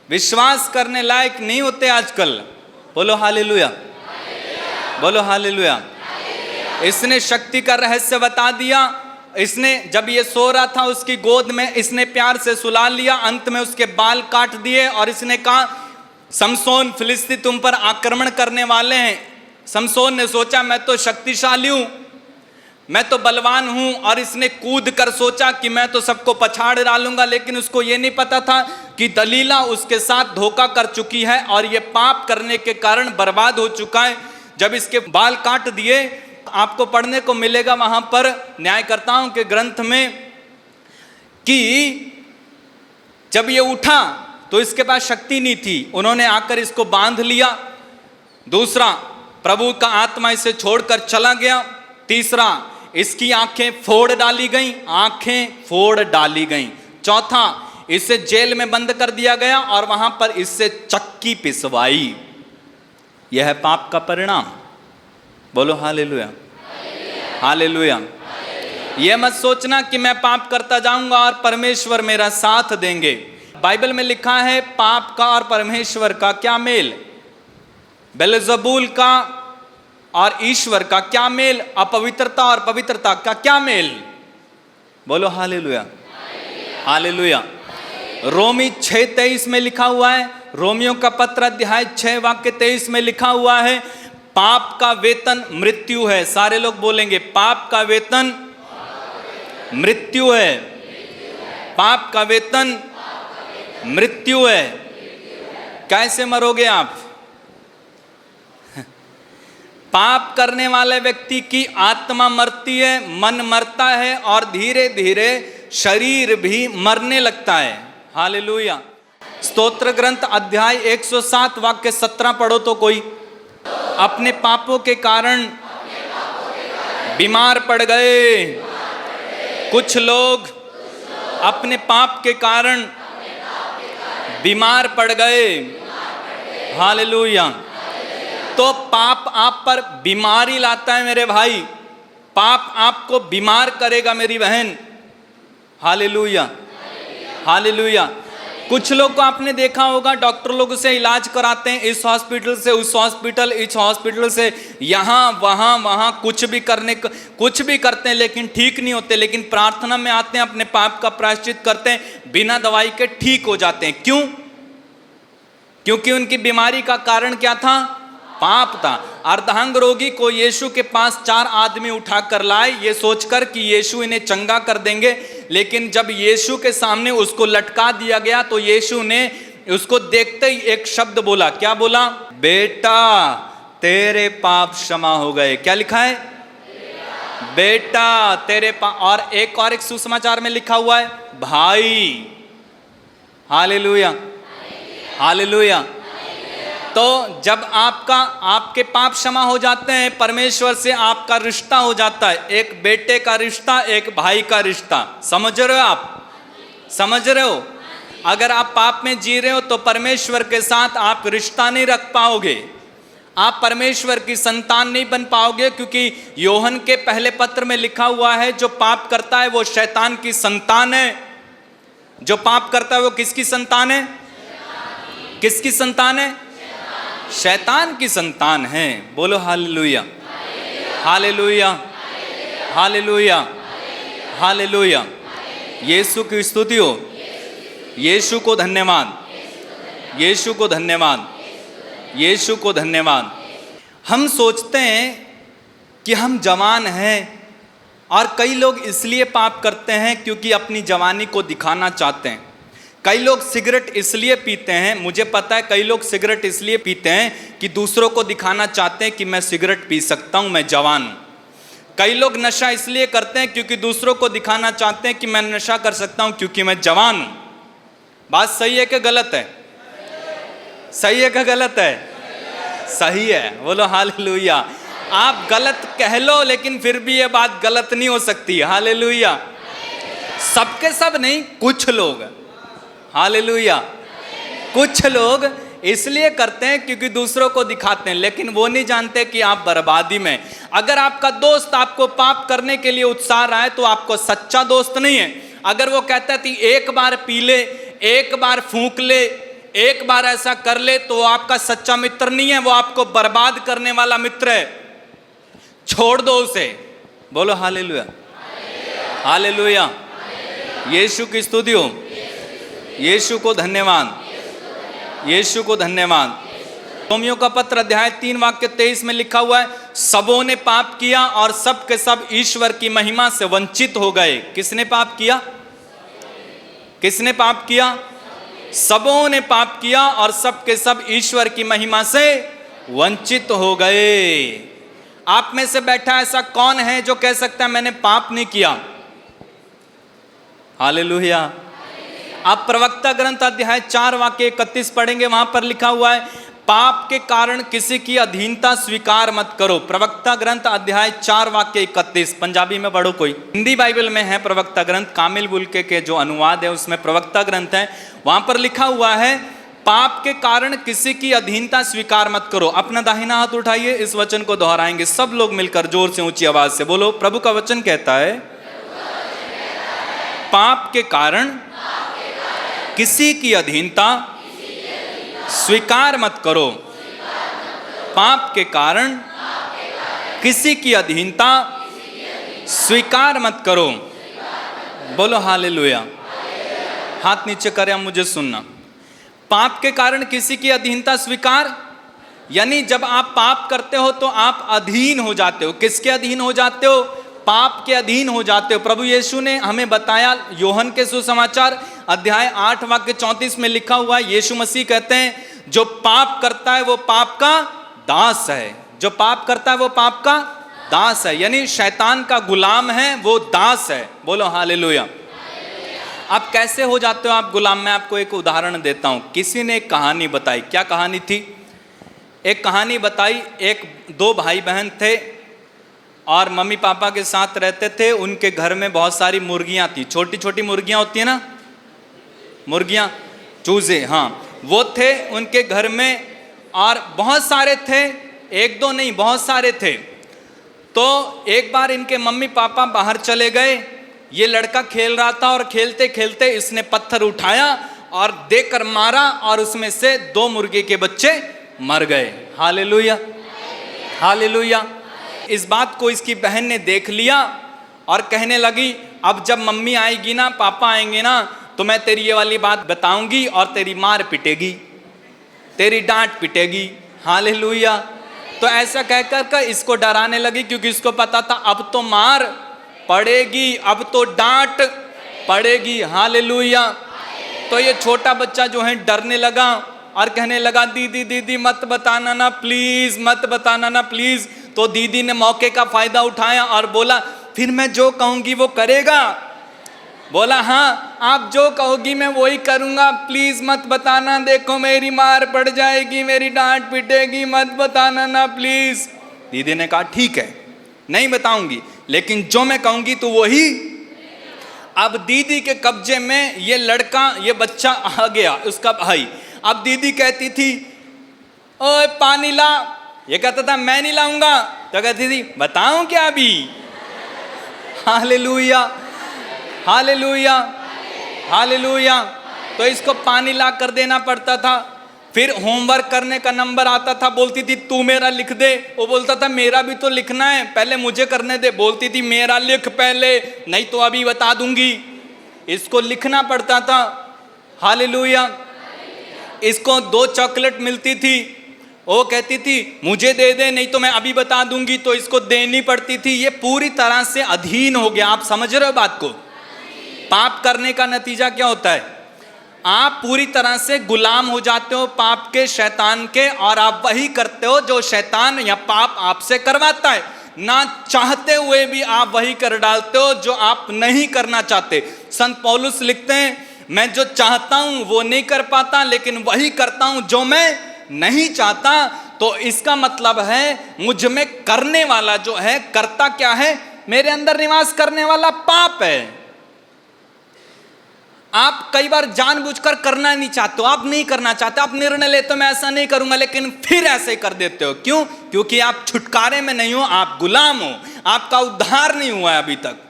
विश्वास करने लायक नहीं होते आजकल। बोलो हालेलुया, बोलो हालेलुया। इसने शक्ति का रहस्य बता दिया। इसने जब ये सो रहा था उसकी गोद में इसने प्यार से सुला लिया, अंत में उसके बाल काट दिए और इसने कहा, समसोन, फिलिस्ती तुम पर आक्रमण करने वाले हैं। समसोन ने सोचा मैं तो शक्तिशाली हूं, मैं तो बलवान हूं, और इसने कूद कर सोचा कि मैं तो सबको पछाड़ डालूंगा। लेकिन उसको ये नहीं पता था कि दलीला उसके साथ धोखा कर चुकी है और ये पाप करने के कारण बर्बाद हो चुका है। जब इसके बाल काट दिए, आपको पढ़ने को मिलेगा वहां पर न्यायकर्ताओं के ग्रंथ में कि जब ये उठा तो इसके पास शक्ति नहीं थी, उन्होंने आकर इसको बांध लिया। दूसरा, प्रभु का आत्मा इसे छोड़कर चला गया। तीसरा, इसकी आंखें फोड़ डाली गईं, आंखें फोड़ डाली गईं। चौथा, इसे जेल में बंद कर दिया गया और वहां पर इससे चक्की पिसवाई। यह है पाप का परिणाम। बोलो हालेलुया, हालेलुया। यह मत सोचना कि मैं पाप करता जाऊंगा और परमेश्वर मेरा साथ देंगे। बाइबल में लिखा है पाप का और परमेश्वर का क्या मेल, बेलज़बूल का और ईश्वर का क्या मेल, अपवित्रता और पवित्रता का क्या मेल। बोलो हालेलुया, हालेलुया। रोमी 6:23 में लिखा हुआ है, रोमियों का पत्र अध्याय 6 वाक्य 23 में लिखा हुआ है, पाप का वेतन मृत्यु है। सारे लोग बोलेंगे पाप का वेतन मृत्यु है, पाप का वेतन मृत्यु है। कैसे मरोगे आप? पाप करने वाले व्यक्ति की आत्मा मरती है, मन मरता है और धीरे धीरे शरीर भी मरने लगता है। हालेलुया। स्तोत्र ग्रंथ अध्याय 107 वाक्य 17 पढ़ो तो कोई। अपने पापों के कारण बीमार पड़ गए। कुछ लोग अपने पाप के कारण बीमार पड़ गए। हालेलुया। तो पाप आप पर बीमारी लाता है मेरे भाई, पाप आपको बीमार करेगा मेरी बहन। Hallelujah, hallelujah. कुछ लोग को आपने देखा होगा, डॉक्टर लोग से इलाज कराते हैं, इस हॉस्पिटल से उस हॉस्पिटल, इस हॉस्पिटल से यहाँ वहाँ कुछ भी करते हैं लेकिन ठीक नहीं होते। लेकिन प्रार्थना में आते हैं, अपने पाप का प्रायश्चित करते हैं, बिना दवाई के ठीक हो जाते हैं। क्यों? क्योंकि उनकी बीमारी का कारण क्या था? पाप था। अर्धांग रोगी को यीशु के पास 4 आदमी उठा कर लाए, ये सोचकर कि यीशु इन्हें चंगा कर देंगे। लेकिन जब यीशु के सामने उसको लटका दिया गया तो यीशु ने उसको देखते ही एक शब्द बोला। क्या बोला? बेटा तेरे पाप क्षमा हो गए। क्या लिखा है? बेटा तेरे पाप। और एक सुसमाचार में लिखा हुआ है भाई। Hallelujah, hallelujah. तो जब आपके पाप क्षमा हो जाते हैं, परमेश्वर से आपका रिश्ता हो जाता है, एक बेटे का रिश्ता, एक भाई का रिश्ता। समझ रहे हो आप? समझ रहे हो? अगर आप पाप में जी रहे हो तो परमेश्वर के साथ आप रिश्ता नहीं रख पाओगे, आप परमेश्वर की संतान नहीं बन पाओगे। क्योंकि योहन के पहले पत्र में लिखा हुआ है, जो पाप करता है वो शैतान की संतान है। जो पाप करता है वो किसकी संतान है? किसकी संतान है? शैतान की संतान है। बोलो हालेलुया, हालेलुया, हालेलुया, हालेलुया। यीशु की स्तुति हो। यीशु को धन्यवाद, यीशु को धन्यवाद, यीशु को धन्यवाद। हम सोचते हैं कि हम जवान हैं, और कई लोग इसलिए पाप करते हैं क्योंकि अपनी जवानी को दिखाना चाहते हैं। कई लोग सिगरेट इसलिए पीते हैं, मुझे पता है कई लोग सिगरेट इसलिए पीते हैं कि दूसरों को दिखाना चाहते हैं कि मैं सिगरेट पी सकता हूं, मैं जवान हूं। कई लोग नशा इसलिए करते हैं क्योंकि दूसरों को दिखाना चाहते हैं कि मैं नशा कर सकता हूं क्योंकि मैं जवान हूं। बात सही है कि गलत है? सही है कि गलत है? सही है। बोलो हालेलुया। आप गलत कह लो लेकिन फिर भी ये बात गलत नहीं हो सकती। हालेलुया। सबके सब नहीं, कुछ लोग। हालेलुया। कुछ लोग इसलिए करते हैं क्योंकि दूसरों को दिखाते हैं, लेकिन वो नहीं जानते कि आप बर्बादी में। अगर आपका दोस्त आपको पाप करने के लिए उत्साह रहा है तो आपको सच्चा दोस्त नहीं है। अगर वो कहता है एक बार पी ले, एक बार फूंक ले, एक बार ऐसा कर ले, तो आपका सच्चा मित्र नहीं है, वो आपको बर्बाद करने वाला मित्र है। छोड़ दो उसे। बोलो हालेलुया, हालेलुया। यीशु की स्तुति हो। यीशु को धन्यवाद, यीशु को धन्यवाद। रोमियो का पत्र अध्याय 3 वाक्य 23 में लिखा हुआ है, सबों ने पाप किया और सब के सब ईश्वर की महिमा से वंचित हो गए। किसने पाप किया? किसने पाप किया? सबों ने पाप किया और सब के सब ईश्वर की महिमा से वंचित हो गए। आप में से बैठा ऐसा कौन है जो कह सकता है मैंने पाप नहीं किया? हालेलुया। आप प्रवक्ता ग्रंथ अध्याय 4 वाक्य 31 पढ़ेंगे, वहां पर लिखा हुआ है, पाप के कारण किसी की अधीनता स्वीकार मत करो। प्रवक्ता ग्रंथ अध्याय 4 वाक्य 31। पंजाबी में पढ़ो कोई। हिंदी बाइबल में है प्रवक्ता ग्रंथ, कामिल बुल्के के जो अनुवाद है उसमें प्रवक्ता ग्रंथ है। वहां पर लिखा हुआ है, पाप के कारण किसी की अधीनता स्वीकार मत करो। अपना दाहिना हाथ उठाइए, इस वचन को दोहराएंगे सब लोग मिलकर जोर से ऊंची आवाज से। बोलो, प्रभु का वचन कहता है, पाप के कारण किसी की अधीनता स्वीकार मत करो। पाप के कारण किसी की अधीनता स्वीकार मत करो। बोलो हालेलुया। हाथ नीचे करें, अब मुझे सुनना। पाप के कारण किसी की अधीनता स्वीकार, यानी जब आप पाप करते हो तो आप अधीन हो जाते हो। किसके अधीन हो जाते हो? पाप के अधीन हो जाते हो। प्रभु यीशु ने हमें बताया, यूहन्ना के सुसमाचार अध्याय 8 वाक्य 34 में लिखा हुआ है, यीशु मसीह कहते हैं जो पाप करता है वो पाप का दास है। जो पाप करता है वो पाप का दास है, यानी शैतान का गुलाम है, वो दास है। बोलो हालेलुया। आप कैसे हो जाते हो आप गुलाम? मैं आपको एक उदाहरण देता हूं। किसी ने एक कहानी बताई। क्या कहानी थी? एक कहानी बताई, दो भाई बहन थे और मम्मी पापा के साथ रहते थे। उनके घर में बहुत सारी मुर्गियां थी, छोटी छोटी मुर्गियां होती है ना, मुर्गियां, चूजे, हाँ, वो थे उनके घर में। और बहुत सारे थे, एक दो नहीं, बहुत सारे थे। तो एक बार इनके मम्मी पापा बाहर चले गए, ये लड़का खेल रहा था और खेलते खेलते इसने पत्थर उठाया और देकर मारा और उसमें से 2 मुर्गे के बच्चे मर गए। Hallelujah, hallelujah. इस बात को इसकी बहन ने देख लिया और कहने लगी, अब जब मम्मी आएगी ना, पापा आएंगे ना, तो मैं तेरी ये वाली बात बताऊंगी और तेरी मार पिटेगी, तेरी डांट पिटेगी। हालेलुया। तो ऐसा कहकर कर इसको डराने लगी, क्योंकि इसको पता था अब तो मार पड़ेगी, अब तो डांट पड़ेगी। हालेलुया। तो ये छोटा बच्चा जो है डरने लगा और कहने लगा, दीदी दीदी मत बताना ना प्लीज, मत बताना ना प्लीज। तो दीदी ने मौके का फायदा उठाया और बोला, फिर मैं जो कहूंगी वो करेगा। बोला, हाँ आप जो कहोगी मैं वही करूंगा, प्लीज मत बताना, देखो मेरी मार पड़ जाएगी, मेरी डांट पिटेगी, मत बताना ना प्लीज। दीदी ने कहा ठीक है, नहीं बताऊंगी, लेकिन जो मैं कहूंगी तो वही। अब दीदी के कब्जे में ये लड़का, ये बच्चा आ गया, उसका भाई। अब दीदी कहती थी, ओए पानी ला, ये कहता था मैं नहीं लाऊंगा। तो कहती थी, बताऊं क्या अभी? Hallelujah, hallelujah, hallelujah. तो इसको पानी ला कर देना पड़ता था। फिर होमवर्क करने का नंबर आता था, बोलती थी तू मेरा लिख दे। वो बोलता था मेरा भी तो लिखना है, पहले मुझे करने दे। बोलती थी मेरा लिख पहले, नहीं तो अभी बता दूंगी। इसको लिखना पड़ता था। हालेलुया। इसको 2 चॉकलेट मिलती थी, वो कहती थी मुझे दे दे, नहीं तो मैं अभी बता दूंगी। तो इसको देनी पड़ती थी। ये पूरी तरह से अधीन हो गया। आप समझ रहे हो बात को? पाप करने का नतीजा क्या होता है? आप पूरी तरह से गुलाम हो जाते हो पाप के, शैतान के, और आप वही करते हो जो शैतान या पाप आपसे करवाता है। ना चाहते हुए भी आप वही कर डालते हो जो आप नहीं करना चाहते। संत पौलुस लिखते हैं, मैं जो चाहता हूं वो नहीं कर पाता, लेकिन वही करता हूं जो मैं नहीं चाहता। तो इसका मतलब है मुझ में करने वाला जो है, करता क्या है? मेरे अंदर निवास करने वाला पाप है। आप कई बार जानबूझकर करना नहीं चाहते हो, आप नहीं करना चाहते, आप निर्णय लेते हो मैं ऐसा नहीं करूंगा, लेकिन फिर ऐसे कर देते हो। क्यों? क्योंकि आप छुटकारे में नहीं हो, आप गुलाम हो, आपका उद्धार नहीं हुआ है अभी तक।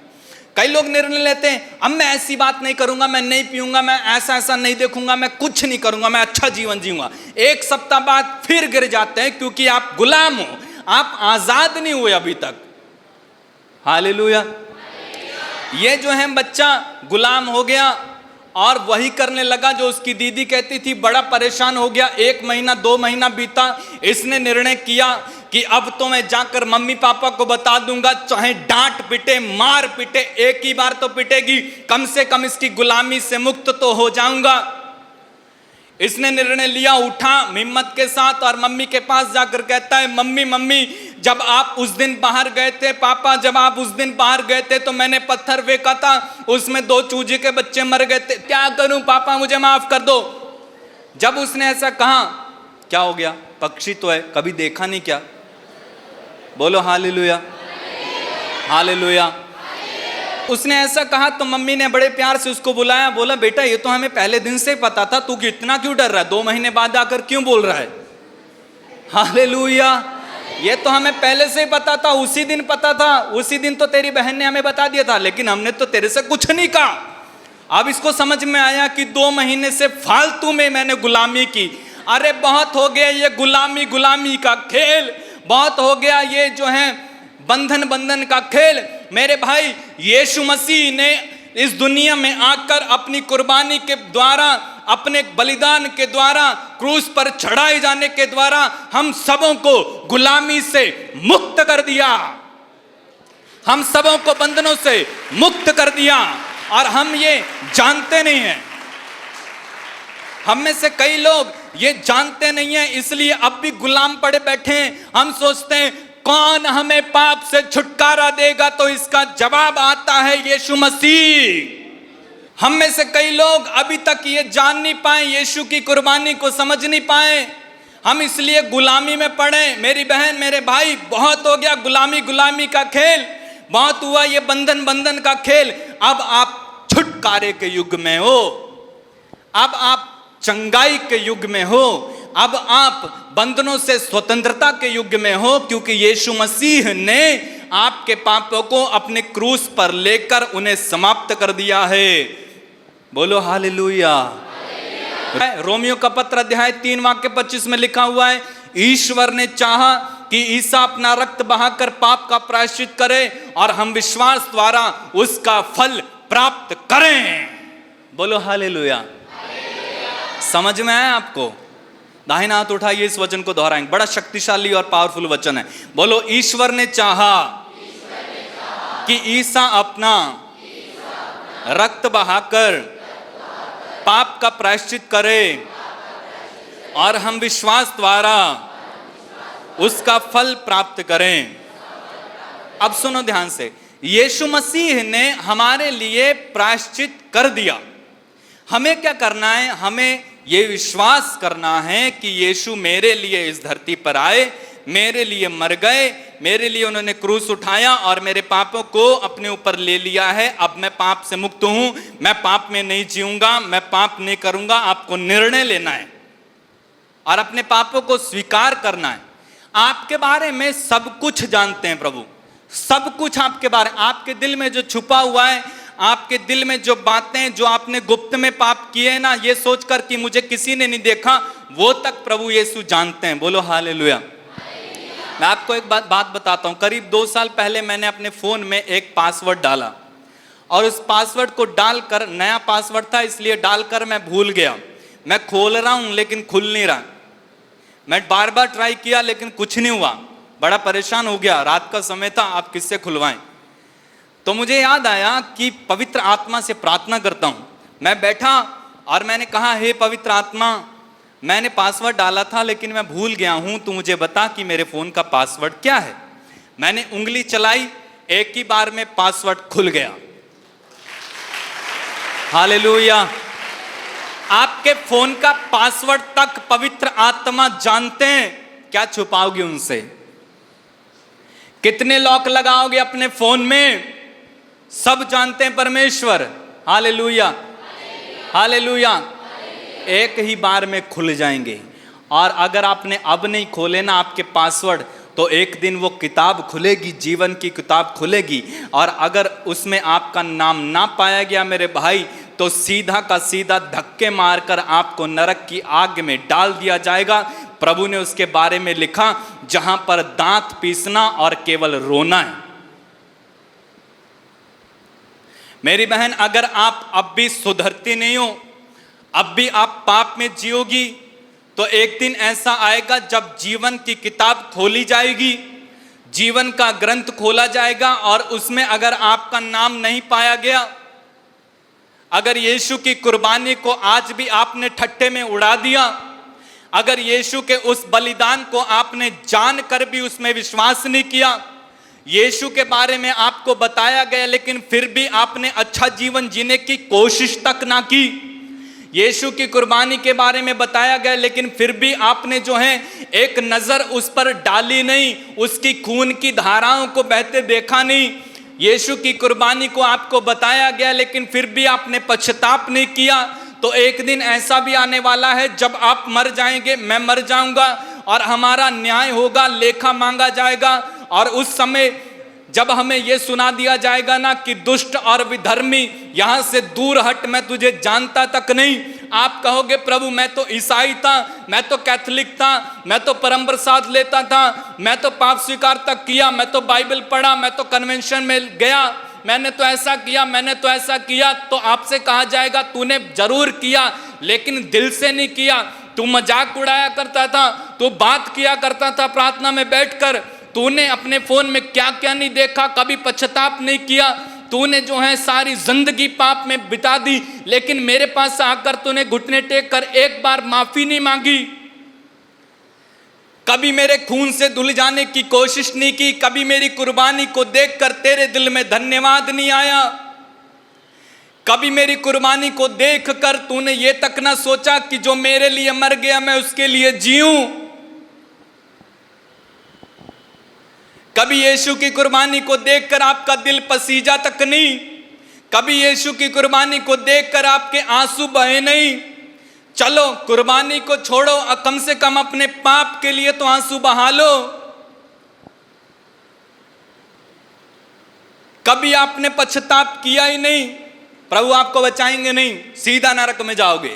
कई लोग निर्णय लेते हैं, अब मैं ऐसी बात नहीं करूंगा, मैं नहीं पीऊंगा, मैं ऐसा ऐसा नहीं देखूंगा, मैं कुछ नहीं करूंगा, मैं अच्छा जीवन जीऊंगा। 1 सप्ताह बाद फिर गिर जाते हैं, क्योंकि आप गुलाम हो, आप आजाद नहीं हुए अभी तक। हालेलुया। ये जो है बच्चा गुलाम हो गया और वही करने लगा जो उसकी दीदी कहती थी। बड़ा परेशान हो गया। 1 महीना 2 महीना बीता। इसने निर्णय किया कि अब तो मैं जाकर मम्मी पापा को बता दूंगा, चाहे डांट पिटे, मार पिटे, एक ही बार तो पिटेगी, कम से कम इसकी गुलामी से मुक्त तो हो जाऊंगा। इसने निर्णय लिया, उठा हिम्मत के साथ और मम्मी के पास जाकर कहता है, मम्मी मम्मी जब आप उस दिन बाहर गए थे, पापा जब आप उस दिन बाहर गए थे तो मैंने पत्थर फेंका था, उसमें 2 चूजे के बच्चे मर गए थे, क्या करूं पापा, मुझे माफ कर दो। जब उसने ऐसा कहा, क्या हो गया? पक्षी तो है, कभी देखा नहीं क्या? बोलो हालेलुया, हालेलुया। उसने ऐसा कहा तो मम्मी ने बड़े प्यार से उसको बुलाया, बोला बेटा ये तो हमें पहले दिन से पता था, तू इतना क्यों डर रहा है? 2 महीने बाद आकर क्यों बोल रहा है? हालेलुया। ये तो हमें पहले से ही पता था, उसी दिन पता था, उसी दिन तो तेरी बहन ने हमें बता दिया था, लेकिन हमने तो तेरे से कुछ नहीं कहा। अब इसको समझ में आया कि 2 महीने से फालतू में मैंने गुलामी की। अरे बहुत हो गया ये गुलामी गुलामी का खेल, बहुत हो गया ये जो है बंधन बंधन का खेल। मेरे भाई, यीशु मसीह ने इस दुनिया में आकर अपनी कुर्बानी के द्वारा, अपने बलिदान के द्वारा, क्रूस पर चढ़ाए जाने के द्वारा हम सबों को गुलामी से मुक्त कर दिया। हम सबों को बंधनों से मुक्त कर दिया और हम ये जानते नहीं हैं। हम में से कई लोग ये जानते नहीं हैं, इसलिए अब भी गुलाम पड़े बैठे हैं। हम सोचते हैं कौन हमें पाप से छुटकारा देगा, तो इसका जवाब आता है यीशु मसीह। हम में से कई लोग अभी तक ये जान नहीं पाए, यीशु की कुर्बानी को समझ नहीं पाए। हम इसलिए गुलामी में पड़े। मेरी बहन, मेरे भाई, बहुत हो गया गुलामी का खेल, बहुत हुआ ये बंधन का खेल। अब आप छुटकारे के युग में हो, अब आप चंगाई के युग में हो, अब आप बंधनों से स्वतंत्रता के युग में हो, क्योंकि यीशु मसीह ने आपके पापों को अपने क्रूस पर लेकर उन्हें समाप्त कर दिया है। बोलो हालेलुया। रोमियो का पत्र अध्याय 3 वाक्य 25 में लिखा हुआ है, ईश्वर ने चाहा कि ईसा अपना रक्त बहाकर पाप का प्रायश्चित करे और हम विश्वास द्वारा उसका फल प्राप्त करें। बोलो हालेलुया। समझ में आया आपको? दाहिना हाथ उठाइए, इस वचन को दोहराएंगे। बड़ा शक्तिशाली और पावरफुल वचन है। बोलो, ईश्वर ने चाहा कि ईसा अपना रक्त बहाकर पाप का प्रायश्चित करे और हम विश्वास द्वारा उसका फल प्राप्त करें। अब सुनो ध्यान से, यीशु मसीह ने हमारे लिए प्रायश्चित कर दिया। हमें क्या करना है? हमें ये विश्वास करना है कि यीशु मेरे लिए इस धरती पर आए, मेरे लिए मर गए, मेरे लिए उन्होंने क्रूस उठाया और मेरे पापों को अपने ऊपर ले लिया है। अब मैं पाप से मुक्त हूं, मैं पाप में नहीं जीऊंगा, मैं पाप नहीं करूंगा। आपको निर्णय लेना है और अपने पापों को स्वीकार करना है। आपके बारे में सब कुछ जानते हैं प्रभु, सब कुछ आपके बारे, आपके दिल में जो छुपा हुआ है, आपके दिल में जो बातें, जो आपने गुप्त में पाप किए ना, ये सोचकर कि मुझे किसी ने नहीं देखा, वो तक प्रभु यीशु जानते हैं। बोलो हालेलुया। मैं आपको एक बात बताता हूं। करीब 2 साल पहले मैंने अपने फोन में एक पासवर्ड डाला और उस पासवर्ड को डालकर, नया पासवर्ड था इसलिए डालकर मैं भूल गया। मैं खोल रहा हूं लेकिन खुल नहीं रहा। मैं बार बार ट्राई किया लेकिन कुछ नहीं हुआ। बड़ा परेशान हो गया। रात का समय था, आप किससे खुलवाएं? तो मुझे याद आया कि पवित्र आत्मा से प्रार्थना करता हूं। मैं बैठा और मैंने कहा, हे पवित्र आत्मा, मैंने पासवर्ड डाला था लेकिन मैं भूल गया हूं, तू मुझे बता कि मेरे फोन का पासवर्ड क्या है। मैंने उंगली चलाई, एक ही बार में पासवर्ड खुल गया। हालेलुया। आपके फोन का पासवर्ड तक पवित्र आत्मा जानते हैं। क्या छुपाओगे उनसे? कितने लॉक लगाओगे अपने फोन में? सब जानते हैं परमेश्वर। Hallelujah, hallelujah. एक ही बार में खुल जाएंगे। और अगर आपने अब नहीं खोले ना आपके पासवर्ड, तो एक दिन वो किताब खुलेगी, जीवन की किताब खुलेगी, और अगर उसमें आपका नाम ना पाया गया मेरे भाई, तो सीधा का सीधा धक्के मारकर आपको नरक की आग में डाल दिया जाएगा। प्रभु ने उसके बारे में लिखा, जहां पर दांत पीसना और केवल रोना है। मेरी बहन, अगर आप अब भी सुधरती नहीं हो, अब भी आप पाप में जियोगी, तो एक दिन ऐसा आएगा जब जीवन की किताब खोली जाएगी, जीवन का ग्रंथ खोला जाएगा, और उसमें अगर आपका नाम नहीं पाया गया, अगर यीशु की कुर्बानी को आज भी आपने ठट्ठे में उड़ा दिया, अगर यीशु के उस बलिदान को आपने जानकर भी उसमें विश्वास नहीं किया, यीशु के बारे में आपको बताया गया लेकिन फिर भी आपने अच्छा जीवन जीने की कोशिश तक ना की, यीशु की कुर्बानी के बारे में बताया गया लेकिन फिर भी आपने जो है एक नजर उस पर डाली नहीं, उसकी खून की धाराओं को बहते देखा नहीं, यीशु की कुर्बानी को आपको बताया गया लेकिन फिर भी आपने पश्चाताप नहीं किया, तो एक दिन ऐसा भी आने वाला है जब आप मर जाएंगे, मैं मर जाऊंगा और हमारा न्याय होगा, लेखा मांगा जाएगा। और उस समय जब हमें यह सुना दिया जाएगा ना कि दुष्ट और विधर्मी यहां से दूर हट, मैं तुझे जानता तक नहीं, आप कहोगे प्रभु मैं तो ईसाई था, मैं तो कैथोलिक था, मैं तो परम प्रसाद लेता था, मैं तो पाप स्वीकार तक किया, मैं तो बाइबल पढ़ा, मैं तो कन्वेंशन में गया, मैंने तो ऐसा किया, मैंने तो ऐसा किया। तो आपसे कहा जाएगा तूने जरूर किया लेकिन दिल से नहीं किया, तू मजाक उड़ाया करता था, तू बात किया करता था प्रार्थना में बैठकर, तूने अपने फोन में क्या क्या नहीं देखा, कभी पश्चाताप नहीं किया, तूने जो है सारी जिंदगी पाप में बिता दी, लेकिन मेरे पास आकर तूने घुटने टेक कर एक बार माफी नहीं मांगी, कभी मेरे खून से धुल जाने की कोशिश नहीं की, कभी मेरी कुर्बानी को देखकर तेरे दिल में धन्यवाद नहीं आया, कभी मेरी कुर्बानी को देखकर तूने ये तक ना सोचा कि जो मेरे लिए मर गया मैं उसके लिए जीऊं, कभी यीशु की कुर्बानी को देखकर आपका दिल पसीजा तक नहीं, कभी यीशु की कुर्बानी को देखकर आपके आंसू बहे नहीं। चलो कुर्बानी को छोड़ो, कम से कम अपने पाप के लिए तो आंसू बहा लो। कभी आपने पश्चाताप किया ही नहीं, प्रभु आपको बचाएंगे नहीं, सीधा नरक में जाओगे।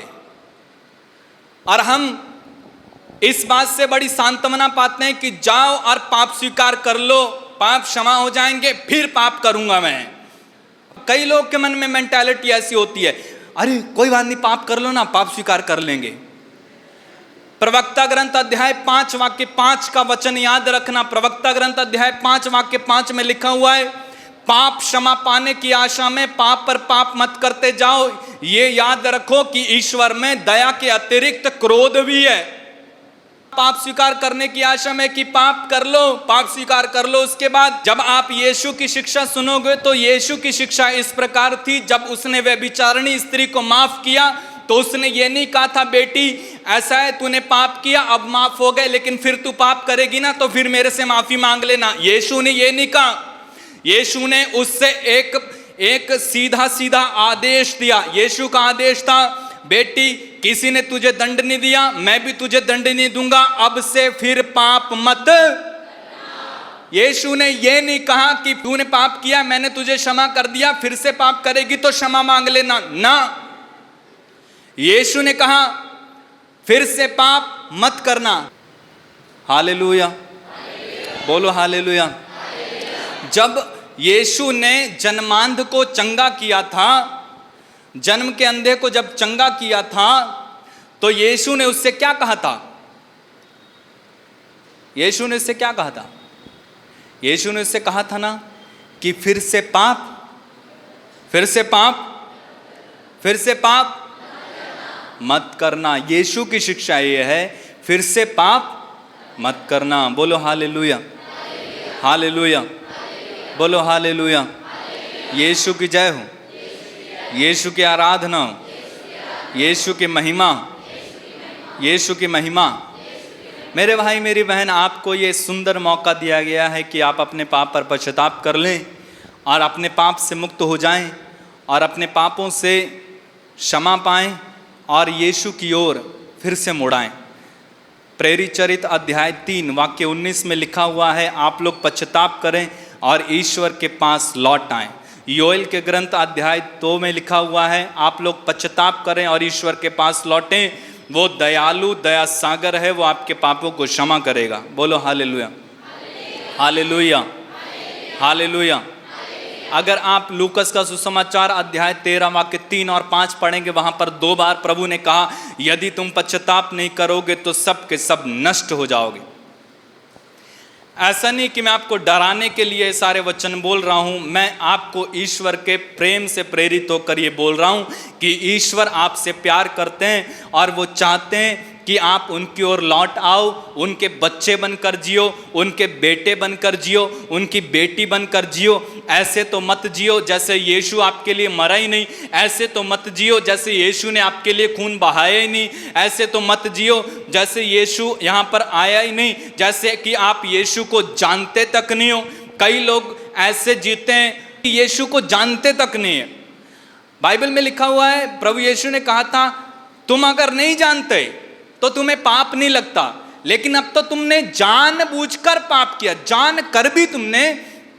और हम इस बात से बड़ी सांत्वना पाते हैं कि जाओ और पाप स्वीकार कर लो, पाप क्षमा हो जाएंगे, फिर पाप करूंगा मैं। कई लोग के मन में मेंटालिटी ऐसी होती है, अरे कोई बात नहीं, पाप कर लो ना, पाप स्वीकार कर लेंगे। प्रवक्ता ग्रंथ अध्याय 5 वाक्य 5 का वचन याद रखना। प्रवक्ता ग्रंथ अध्याय 5 वाक्य 5 में लिखा हुआ है, पाप क्षमा पाने की आशा में पाप पर पाप मत करते जाओ। ये याद रखो कि ईश्वर में दया के अतिरिक्त क्रोध भी है। पाप स्वीकार करने की आशा में कि पाप कर लो, पाप स्वीकार कर लो। उसके बाद जब आप यीशु की शिक्षा सुनोगे तो यीशु की शिक्षा इस प्रकार थी, जब उसने व्यभिचारिणी स्त्री को माफ किया तो उसने ये नहीं कहा था, बेटी ऐसा है तूने पाप किया अब माफ हो गए, लेकिन फिर तू पाप करेगी ना तो फिर मेरे से माफी मांग लेना। यीशु ने ये नहीं कहा। यीशु ने उससे एक सीधा सीधा आदेश दिया। यीशु का आदेश था, बेटी किसी ने तुझे दंड नहीं दिया, मैं भी तुझे दंड नहीं दूंगा, अब से फिर पाप मत। यीशु ने यह नहीं कहा कि तूने पाप किया मैंने तुझे क्षमा कर दिया, फिर से पाप करेगी तो क्षमा मांग लेना, ना। यीशु ने कहा फिर से पाप मत करना। हालेलुया, बोलो हालेलुया। जब यीशु ने जन्मांध को चंगा किया था, जन्म के अंधे को जब चंगा किया था, तो यीशु ने उससे क्या कहा था? यीशु ने उससे क्या कहा था? यीशु ने उससे कहा था ना कि फिर से पाप, फिर से पाप, फिर से पाप मत करना। यीशु की शिक्षा ये है, फिर से पाप मत करना। बोलो हालेलुया, हालेलुया, बोलो हालेलुया। यीशु की जय हो, यीशु की आराधना हो, यीशु की महिमा, यीशु की महिमा। मेरे भाई मेरी बहन, आपको ये सुंदर मौका दिया गया है कि आप अपने पाप पर पश्चाताप कर लें और अपने पाप से मुक्त हो जाएं और अपने पापों से क्षमा पाएं और यीशु की ओर फिर से मुड़ाएं। प्रेरित चरित्र अध्याय 3 वाक्य 19 में लिखा हुआ है, आप लोग पश्चाताप करें और ईश्वर के पास लौट आएं। योएल के ग्रंथ अध्याय 2 में लिखा हुआ है, आप लोग पश्चाताप करें और ईश्वर के पास लौटें, वो दयालु दया सागर है, वो आपके पापों को क्षमा करेगा। बोलो हालेलुया, हालेलुया, हालेलुया। अगर आप लूकस का सुसमाचार अध्याय 13 वाक्य 3 और 5 पढ़ेंगे, वहां पर 2 बार प्रभु ने कहा, यदि तुम पश्चाताप नहीं करोगे तो सब के सब नष्ट हो जाओगे। ऐसा नहीं कि मैं आपको डराने के लिए सारे वचन बोल रहा हूं, मैं आपको ईश्वर के प्रेम से प्रेरित होकर ये बोल रहा हूं कि ईश्वर आपसे प्यार करते हैं और वो चाहते हैं कि आप उनकी ओर लौट आओ, उनके बच्चे बनकर जियो, उनके बेटे बनकर जियो, उनकी बेटी बनकर जियो। ऐसे तो मत जियो जैसे यीशु आपके लिए मरा ही नहीं, ऐसे तो मत जियो जैसे यीशु ने आपके लिए खून बहाया ही नहीं, ऐसे तो मत जियो जैसे यीशु यहाँ पर आया ही नहीं, जैसे कि आप यीशु को जानते तक नहीं हो। कई लोग ऐसे जीते हैं कि यीशु को जानते तक नहीं है। बाइबल में लिखा हुआ है, प्रभु यीशु ने कहा था, तुम अगर नहीं जानते तो तुम्हें पाप नहीं लगता, लेकिन अब तो तुमने जानबूझकर पाप किया, जान कर भी तुमने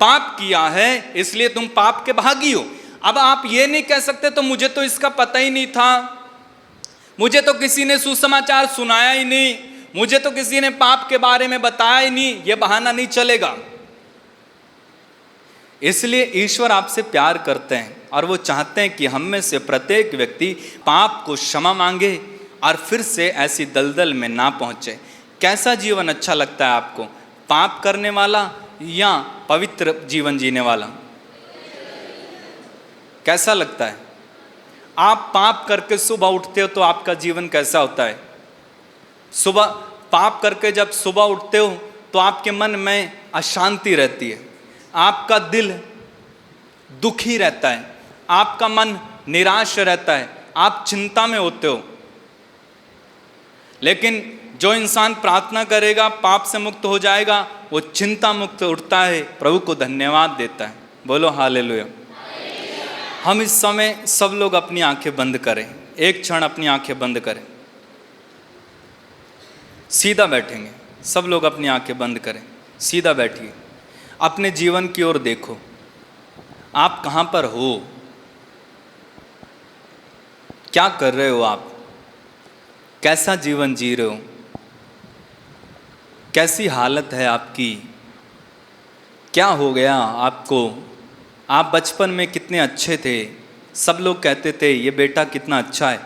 पाप किया है, इसलिए तुम पाप के भागी हो। अब आप ये नहीं कह सकते तो मुझे तो इसका पता ही नहीं था, मुझे तो किसी ने सुसमाचार सुनाया ही नहीं, मुझे तो किसी ने पाप के बारे में बताया ही नहीं, ये बहाना नहीं चलेगा। इसलिए ईश्वर आपसे प्यार करते हैं और वो चाहते हैं कि हम में से प्रत्येक व्यक्ति पाप को क्षमा मांगे और फिर से ऐसी दलदल में ना पहुंचे। कैसा जीवन अच्छा लगता है आपको? पाप करने वाला या पवित्र जीवन जीने वाला? कैसा लगता है? आप पाप करके सुबह उठते हो तो आपका जीवन कैसा होता है? सुबह पाप करके जब सुबह उठते हो तो आपके मन में अशांति रहती है, आपका दिल दुखी रहता है, आपका मन निराश रहता है, आप चिंता में होते हो। लेकिन जो इंसान प्रार्थना करेगा, पाप से मुक्त हो जाएगा, वो चिंता मुक्त उठता है, प्रभु को धन्यवाद देता है। बोलो हालेलुया। हम इस समय सब लोग अपनी आंखें बंद करें, एक क्षण अपनी आंखें बंद करें, सीधा बैठेंगे। सब लोग अपनी आंखें बंद करें, सीधा बैठिए, अपने जीवन की ओर देखो। आप कहाँ पर हो? क्या कर रहे हो आप? कैसा जीवन जी रहे हो? कैसी हालत है आपकी? क्या हो गया आपको? आप बचपन में कितने अच्छे थे, सब लोग कहते थे ये बेटा कितना अच्छा है,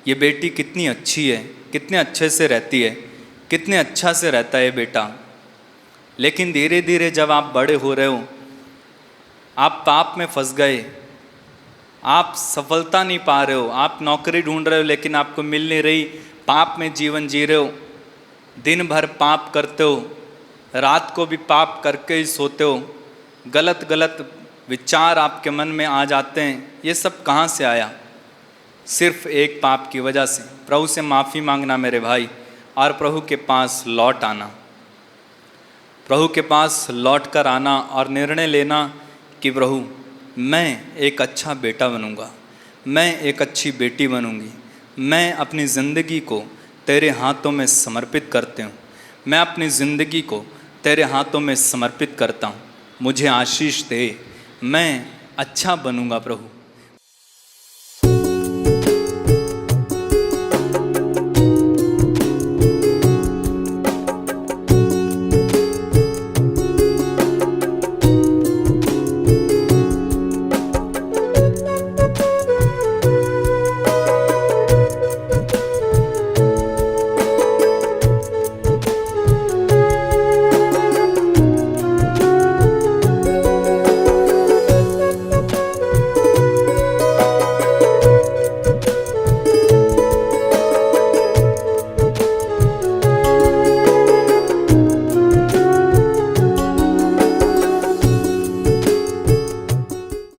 ये बेटी कितनी अच्छी है, कितने अच्छे से रहती है, कितने अच्छा से रहता है बेटा। लेकिन धीरे धीरे जब आप बड़े हो रहे हो, आप पाप में फंस गए, आप सफलता नहीं पा रहे हो, आप नौकरी ढूंढ रहे हो लेकिन आपको मिल नहीं रही, पाप में जीवन जी रहे हो, दिन भर पाप करते हो, रात को भी पाप करके ही सोते हो, गलत गलत विचार आपके मन में आ जाते हैं। ये सब कहाँ से आया? सिर्फ एक पाप की वजह से। प्रभु से माफ़ी मांगना मेरे भाई, और प्रभु के पास लौट आना, प्रभु के पास लौट कर आना और निर्णय लेना कि प्रभु मैं एक अच्छा बेटा बनूंगा, मैं एक अच्छी बेटी बनूंगी, मैं अपनी ज़िंदगी को तेरे हाथों में समर्पित करती हूँ, मैं अपनी ज़िंदगी को तेरे हाथों में समर्पित करता हूँ, मुझे आशीष दे, मैं अच्छा बनूंगा प्रभु।